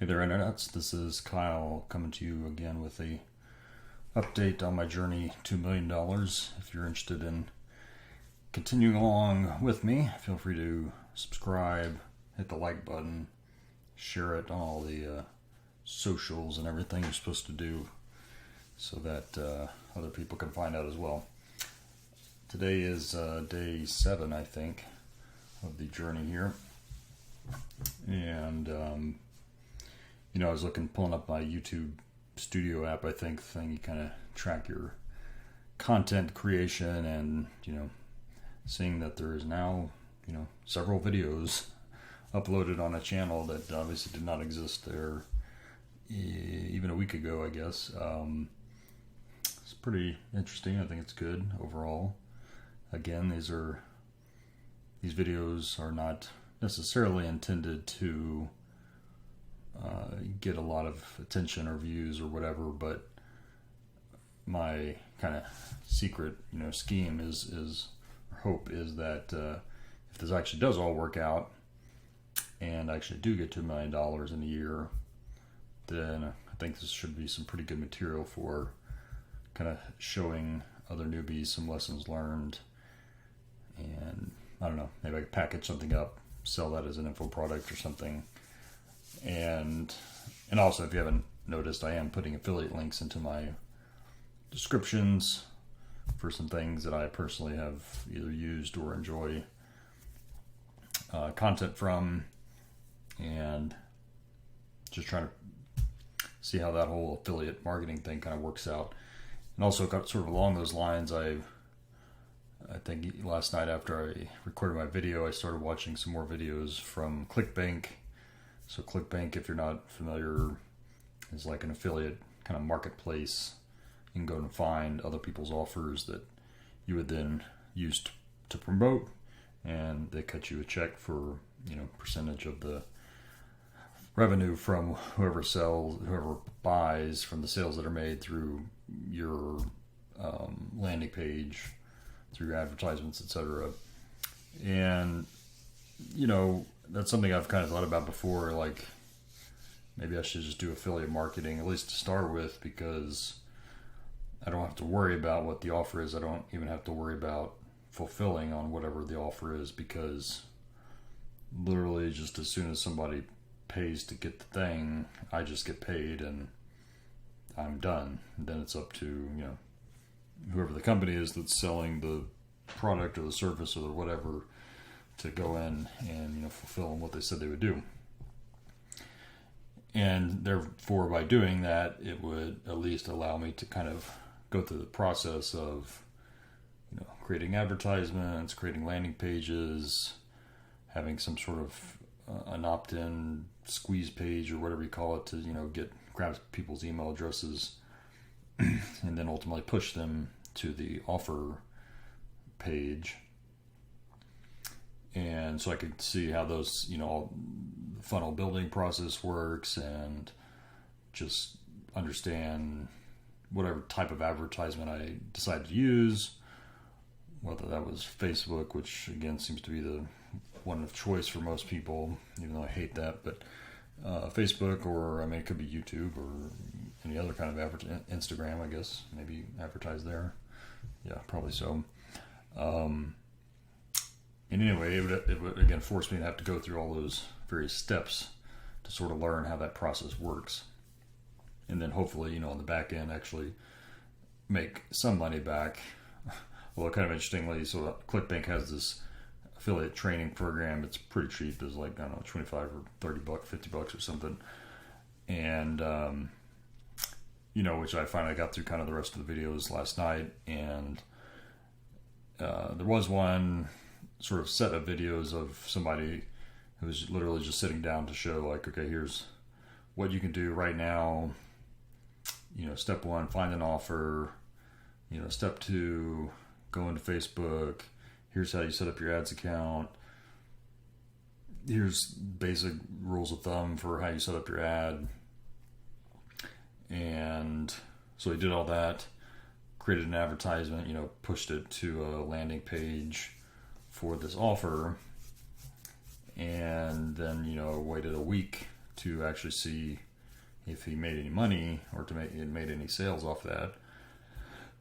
Hey there, internets. This is Kyle coming to you again with a update on my journey to $1 million. If you're interested in continuing along with me, feel free to subscribe, hit the like button, share it on all the socials and everything you're supposed to do so that other people can find out as well. Today is day 7, I think, of the journey here. And I was pulling up my YouTube Studio app, I think, thing. You kind of track your content creation and, seeing that there is now, several videos uploaded on a channel that obviously did not exist there even a week ago, I guess. It's pretty interesting. I think it's good overall. Again, these videos are not necessarily intended to get a lot of attention or views or whatever, but my kind of secret, scheme is or hope is that if this actually does all work out and I actually do get to $1 million in a year, then I think this should be some pretty good material for kind of showing other newbies some lessons learned. And I don't know, maybe I could package something up, sell that as an info product or something. And also, if you haven't noticed, I am putting affiliate links into my descriptions for some things that I personally have either used or enjoy content from, and just trying to see how that whole affiliate marketing thing kind of works out. And also, got sort of along those lines, I think last night after I recorded my video, I started watching some more videos from ClickBank. So ClickBank, if you're not familiar, is like an affiliate kind of marketplace. You can go and find other people's offers that you would then use to promote, and they cut you a check for, percentage of the revenue from whoever buys from the sales that are made through your landing page, through your advertisements, etc. And that's something I've kind of thought about before, like maybe I should just do affiliate marketing, at least to start with, because I don't have to worry about what the offer is. I don't even have to worry about fulfilling on whatever the offer is, because literally just as soon as somebody pays to get the thing, I just get paid and I'm done. And then it's up to, whoever the company is that's selling the product or the service or the whatever to go in and fulfill what they said they would do. And therefore, by doing that, it would at least allow me to kind of go through the process of creating advertisements, creating landing pages, having some sort of an opt-in squeeze page or whatever you call it to grab people's email addresses and then ultimately push them to the offer page. And so I could see how those, all the funnel building process works, and just understand whatever type of advertisement I decide to use, whether that was Facebook, which again seems to be the one of choice for most people, even though I hate that, but Facebook, or it could be YouTube or any other kind of Instagram, I guess, maybe advertise there. Yeah, probably so. And anyway, it would again force me to have to go through all those various steps to sort of learn how that process works. And then hopefully, on the back end, actually make some money back. Well, kind of interestingly, so ClickBank has this affiliate training program. It's pretty cheap. It's like, I don't know, 25 or 30 bucks, 50 bucks or something. And, which I finally got through kind of the rest of the videos last night. And there was one sort of set of videos of somebody who was literally just sitting down to show, like, okay, here's what you can do right now. Step 1, find an offer. Step 2, go into Facebook. Here's how you set up your ads account. Here's basic rules of thumb for how you set up your ad. And so he did all that, created an advertisement, pushed it to a landing page for this offer, and then, waited a week to actually see if he made any money or to made any sales off that.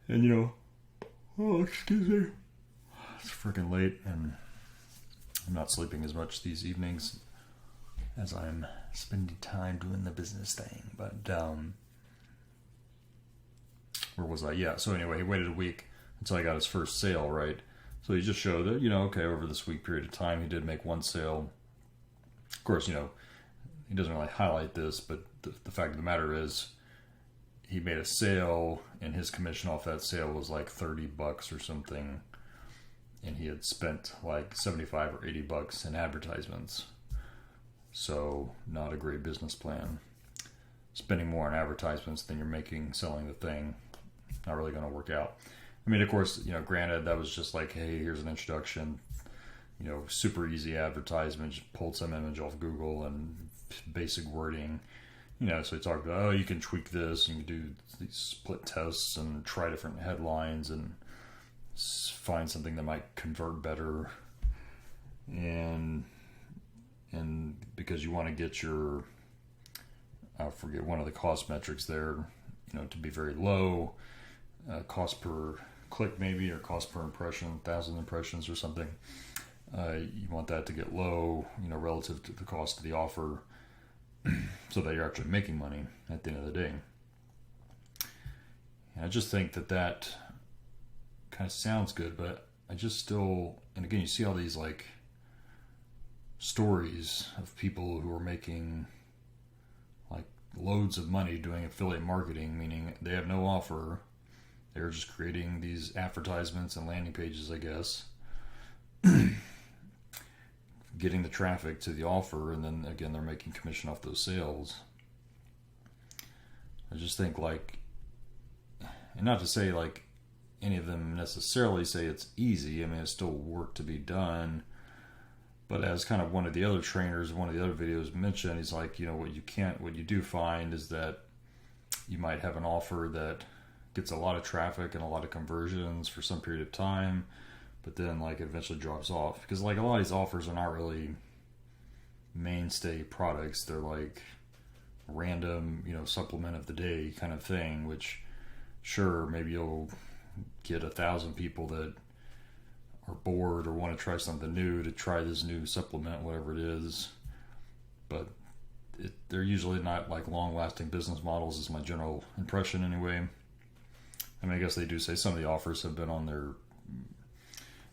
And oh, excuse me, it's freaking late and I'm not sleeping as much these evenings as I'm spending time doing the business thing. But where was I? Yeah, so anyway, he waited a week until I got his first sale, right? So he just showed that, okay, over this week period of time, he did make one sale. Of course, he doesn't really highlight this, but the fact of the matter is he made a sale and his commission off that sale was like $30 or something. And he had spent like $75 or $80 in advertisements. So not a great business plan. Spending more on advertisements than you're making selling the thing, not really going to work out. I mean, of course, granted, that was just like, hey, here's an introduction, super easy advertisement, just pulled some image off Google and basic wording, so he talked about, you can tweak this, you can do these split tests and try different headlines and find something that might convert better. And because you want to get your, I forget, one of the cost metrics there, to be very low, cost per click maybe, or cost per impression, 1,000 impressions or something. You want that to get low, relative to the cost of the offer, so that you're actually making money at the end of the day. And I just think that kind of sounds good, but I just still, and again, you see all these like stories of people who are making like loads of money doing affiliate marketing, meaning they have no offer. They're just creating these advertisements and landing pages, I guess, getting the traffic to the offer, and then again, they're making commission off those sales. I just think and not to say like any of them necessarily say it's easy. I mean, it's still work to be done. But as kind of one of the other trainers, one of the other videos mentioned, he's like, what you do find is that you might have an offer that gets a lot of traffic and a lot of conversions for some period of time, but then like it eventually drops off, because like a lot of these offers are not really mainstay products. They're like random, supplement of the day kind of thing, which sure, maybe you'll get 1,000 people that are bored or want to try something new to try this new supplement, whatever it is. But they're usually not like long-lasting business models, is my general impression anyway. I mean, I guess they do say some of the offers have been on their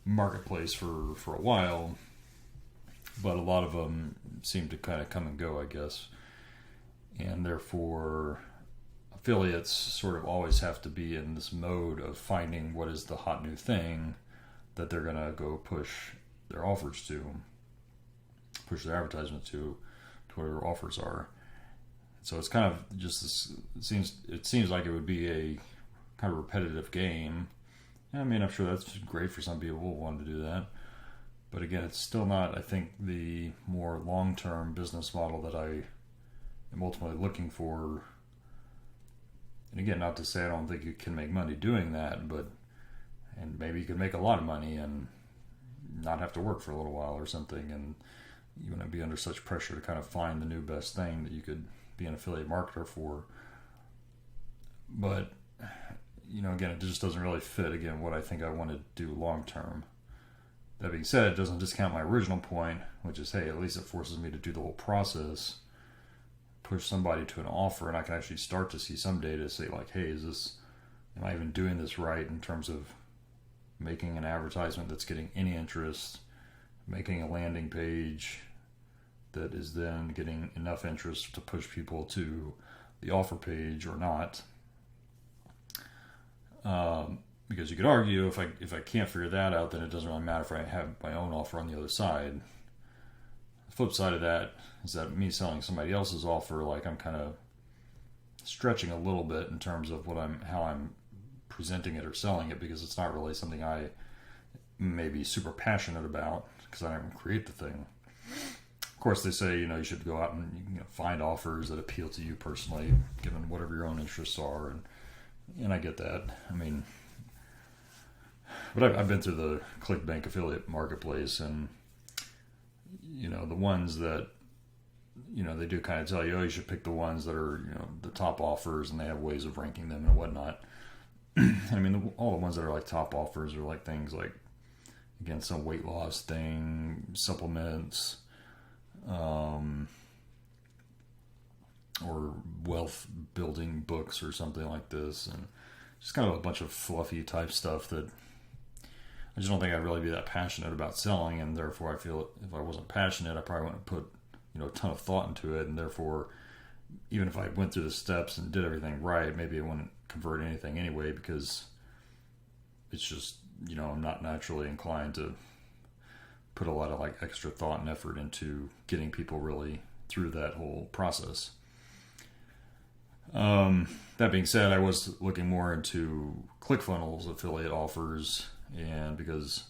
marketplace for a while, but a lot of them seem to kind of come and go, I guess. And therefore, affiliates sort of always have to be in this mode of finding what is the hot new thing that they're going to go push their offers to, push their advertisements to whatever offers are. So it's kind of just this, it seems like it would be a kind of repetitive game. I mean, I'm sure that's great for some people who want to do that. But again, it's still not, I think, the more long-term business model that I am ultimately looking for. And again, not to say I don't think you can make money doing that, and maybe you could make a lot of money and not have to work for a little while or something, and you wouldn't be under such pressure to kind of find the new best thing that you could be an affiliate marketer for. But, again, it just doesn't really fit, again, what I think I want to do long term. That being said, it doesn't discount my original point, which is, hey, at least it forces me to do the whole process, push somebody to an offer, and I can actually start to see some data say like, hey, am I even doing this right in terms of making an advertisement that's getting any interest, making a landing page that is then getting enough interest to push people to the offer page or not. Because you could argue if I can't figure that out, then it doesn't really matter if I have my own offer on the other side. The flip side of that is that me selling somebody else's offer, like I'm kind of stretching a little bit in terms of how I'm presenting it or selling it, because it's not really something I may be super passionate about because I didn't create the thing. Of course, they say, you should go out and find offers that appeal to you personally, given whatever your own interests are, and I get that. I mean, but I've been through the ClickBank affiliate marketplace, and the ones that they do kind of tell you, oh, you should pick the ones that are, the top offers, and they have ways of ranking them and whatnot. I mean, all the ones that are like top offers are like things like, again, some weight loss thing, supplements, or wealth building books or something like this, and just kind of a bunch of fluffy type stuff that I just don't think I'd really be that passionate about selling, and therefore I feel if I wasn't passionate, I probably wouldn't put a ton of thought into it, and therefore even if I went through the steps and did everything right, maybe it wouldn't convert anything anyway, because it's just, I'm not naturally inclined to put a lot of like extra thought and effort into getting people really through that whole process. That being said, I was looking more into ClickFunnels affiliate offers, and because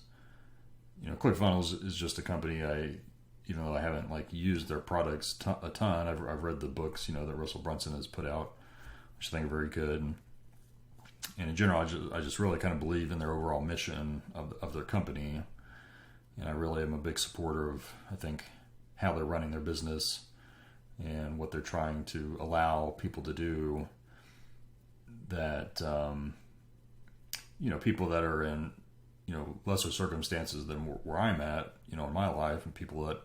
ClickFunnels is just a company even though I haven't like used their products a ton, I've read the books that Russell Brunson has put out, which I think are very good. And in general, I just really kind of believe in their overall mission of their company, and I really am a big supporter of, I think, how they're running their business and what they're trying to allow people to do, that people that are in lesser circumstances than where I'm at in my life, and people that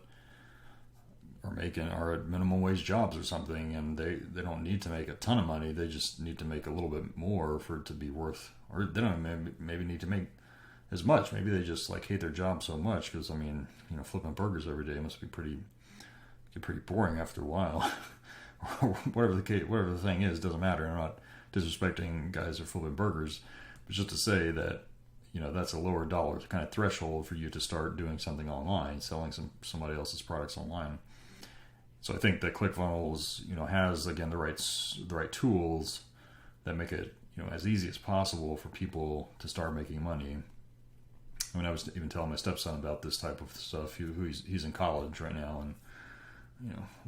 are at minimum wage jobs or something, and they don't need to make a ton of money, they just need to make a little bit more for it to be worth, or they don't maybe need to make as much. Maybe they just like hate their job so much, because flipping burgers every day must be pretty boring after a while. Or whatever the thing is, doesn't matter. I'm not disrespecting guys who are flipping burgers, but just to say that that's a lower dollar kind of threshold for you to start doing something online, selling somebody else's products online. So I think that ClickFunnels has, again, the right tools that make it as easy as possible for people to start making money. I mean, I was even telling my stepson about this type of stuff. He's in college right now, and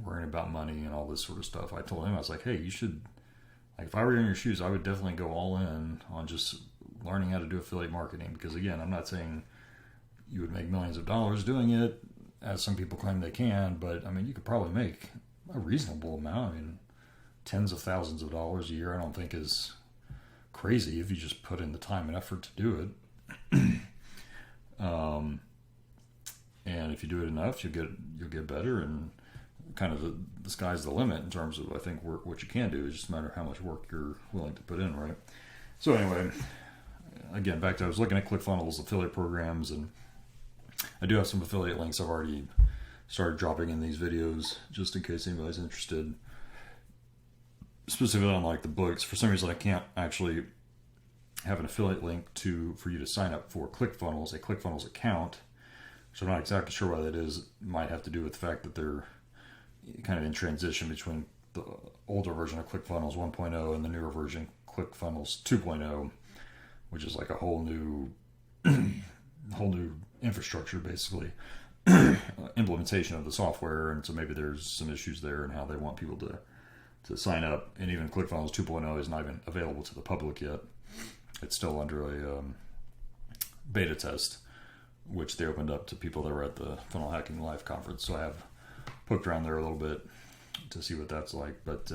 worrying about money and all this sort of stuff. I told him, I was like, hey, you should, like, if I were in your shoes, I would definitely go all in on just learning how to do affiliate marketing, because again, I'm not saying you would make millions of dollars doing it, as some people claim they can, but I mean, you could probably make a reasonable amount. I mean, tens of thousands of dollars a year, I don't think is crazy if you just put in the time and effort to do it. And if you do it enough, you'll get better, and kind of the sky's the limit in terms of, I think, what you can do. It's just a matter of how much work you're willing to put in, right? So anyway, again, back to, I was looking at ClickFunnels affiliate programs, and I do have some affiliate links I've already started dropping in these videos, just in case anybody's interested. Specifically on like the books, for some reason I can't actually have an affiliate link for you to sign up for ClickFunnels, a ClickFunnels account. So I'm not exactly sure why that is. It might have to do with the fact that they're kind of in transition between the older version of ClickFunnels 1.0 and the newer version ClickFunnels 2.0, which is like a whole new infrastructure, basically, implementation of the software. And so maybe there's some issues there in how they want people to sign up. And even ClickFunnels 2.0 is not even available to the public yet. It's still under a beta test, which they opened up to people that were at the Funnel Hacking Live conference. So I have poked around there a little bit to see what that's like. But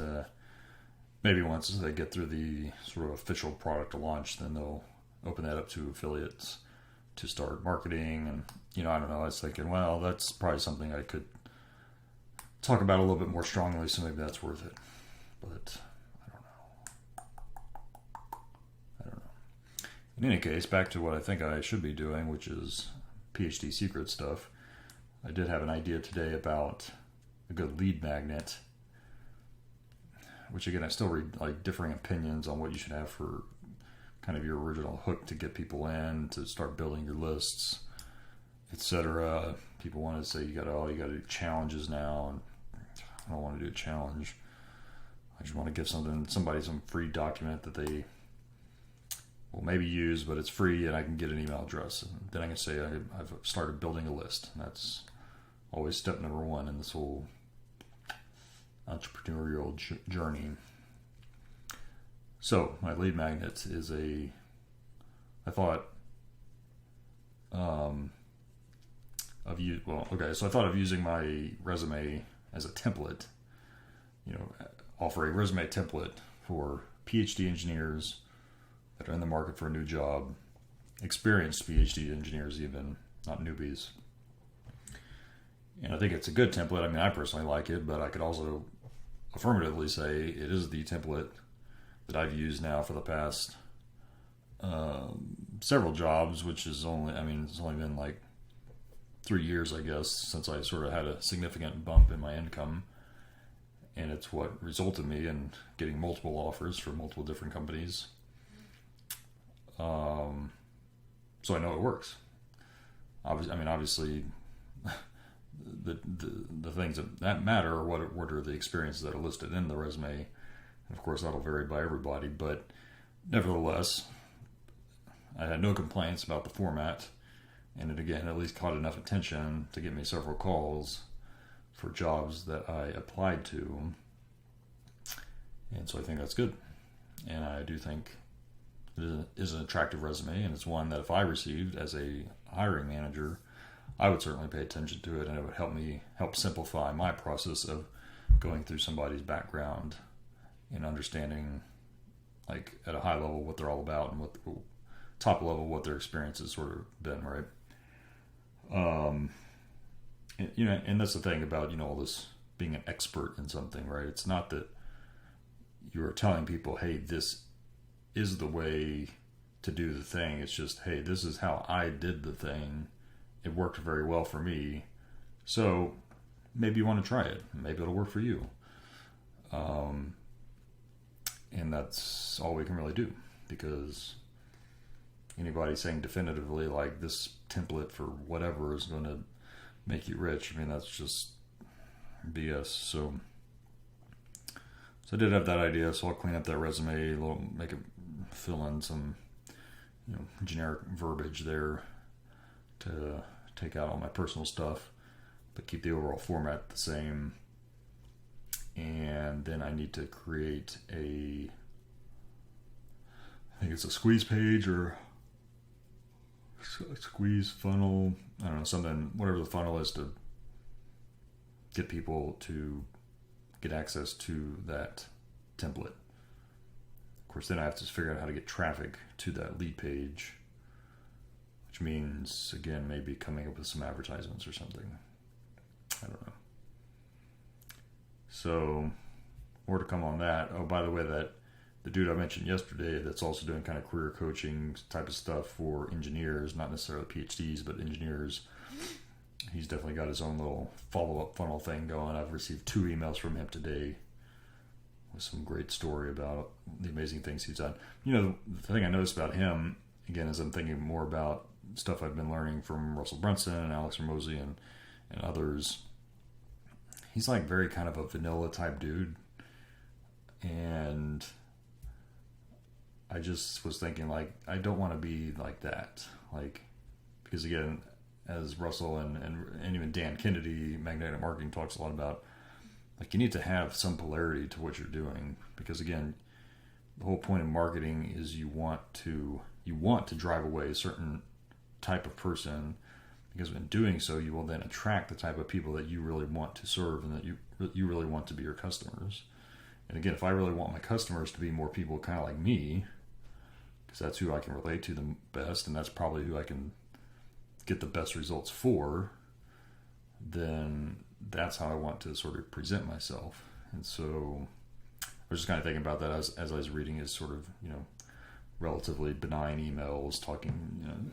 maybe once they get through the sort of official product launch, then they'll open that up to affiliates to start marketing. And, I don't know, I was thinking, well, that's probably something I could talk about a little bit more strongly, so maybe that's worth it. But I don't know. In any case, back to what I think I should be doing, which is PhD secret stuff. I did have an idea today about a good lead magnet, which again, I still read like differing opinions on what you should have for kind of your original hook to get people in, to start building your lists, etc. People want to say you got to do challenges now, and I don't want to do a challenge. I just want to give somebody some free document that they will maybe use, but it's free, and I can get an email address. And then I can say I've started building a list. And that's always step number one in this whole entrepreneurial journey. So my lead magnet is I thought of using my resume as a template, offer a resume template for PhD engineers that are in the market for a new job, experienced PhD engineers even, not newbies. And I think it's a good template. I mean, I personally like it, but I could also affirmatively say it is the template that I've used now for the past several jobs, which is it's only been like 3 years, I guess, since I sort of had a significant bump in my income. And it's what resulted me in getting multiple offers for multiple different companies. So I know it works. Obviously, the things that matter are what are the experiences that are listed in the resume. And of course, that'll vary by everybody, but nevertheless, I had no complaints about the format, and it again at least caught enough attention to get me several calls for jobs that I applied to. And so I think that's good. And I do think it is an attractive resume, and it's one that if I received as a hiring manager, I would certainly pay attention to it, and it would help simplify my process of going through somebody's background and understanding, like at a high level, what they're all about, and what top level what their experience has sort of been, right? And that's the thing about all this being an expert in something, right? It's not that you are telling people, hey, this is the way to do the thing. It's just, hey, this is how I did the thing. It worked very well for me. So maybe you want to try it. Maybe it'll work for you. And that's all we can really do, because anybody saying definitively like this template for whatever is going to make you rich, that's just BS. So I did have that idea, so I'll clean up that resume, make it fill in some generic verbiage there to take out all my personal stuff, but keep the overall format the same. And then I need to create I think it's a squeeze page or a squeeze funnel. I don't know, something, whatever the funnel is, to get people to get access to that template. Of course, then I have to figure out how to get traffic to that lead page, which means, again, maybe coming up with some advertisements or something. I don't know. So, more to come on that. Oh, by the way, that the dude I mentioned yesterday that's also doing kind of career coaching type of stuff for engineers, not necessarily PhDs, but engineers, he's definitely got his own little follow-up funnel thing going. I've received 2 emails from him today with some great story about the amazing things he's done. The thing I noticed about him, again, as I'm thinking more about stuff I've been learning from Russell Brunson and Alex Ramosi and others, he's like very kind of a vanilla type dude. And I just was thinking, like, I don't want to be like that. Like, because again, as Russell and even Dan Kennedy, Magnetic Marketing, talks a lot about, like, you need to have some polarity to what you're doing, because again, the whole point of marketing is you want to drive away a certain type of person, because in doing so, you will then attract the type of people that you really want to serve and that you really want to be your customers. And again, if I really want my customers to be more people kind of like me, because that's who I can relate to the best, and that's probably who I can get the best results for, then that's how I want to sort of present myself. And so I was just kind of thinking about that as I was reading his sort of, relatively benign emails, talking,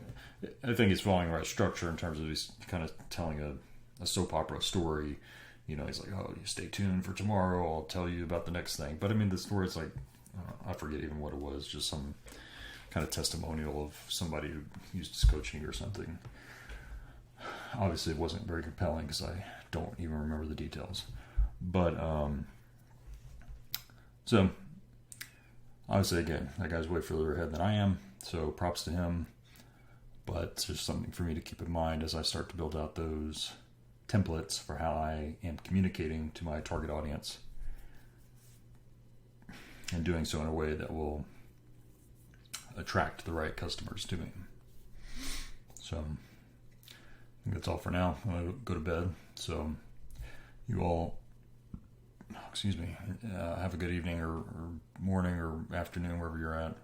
I think he's following the right structure in terms of he's kind of telling a soap opera story. He's like, oh, you stay tuned for tomorrow, I'll tell you about the next thing. But the story is like, I forget even what it was, just some kind of testimonial of somebody who used his coaching or something. Obviously, it wasn't very compelling because I don't even remember the details. But, so, obviously, again, that guy's way further ahead than I am, so props to him. But it's just something for me to keep in mind as I start to build out those templates for how I am communicating to my target audience, and doing so in a way that will attract the right customers to me. So I think that's all for now. I'm going to go to bed. So you all excuse me, have a good evening or morning or afternoon, wherever you're at.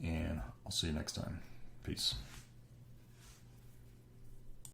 And I'll see you next time. Peace.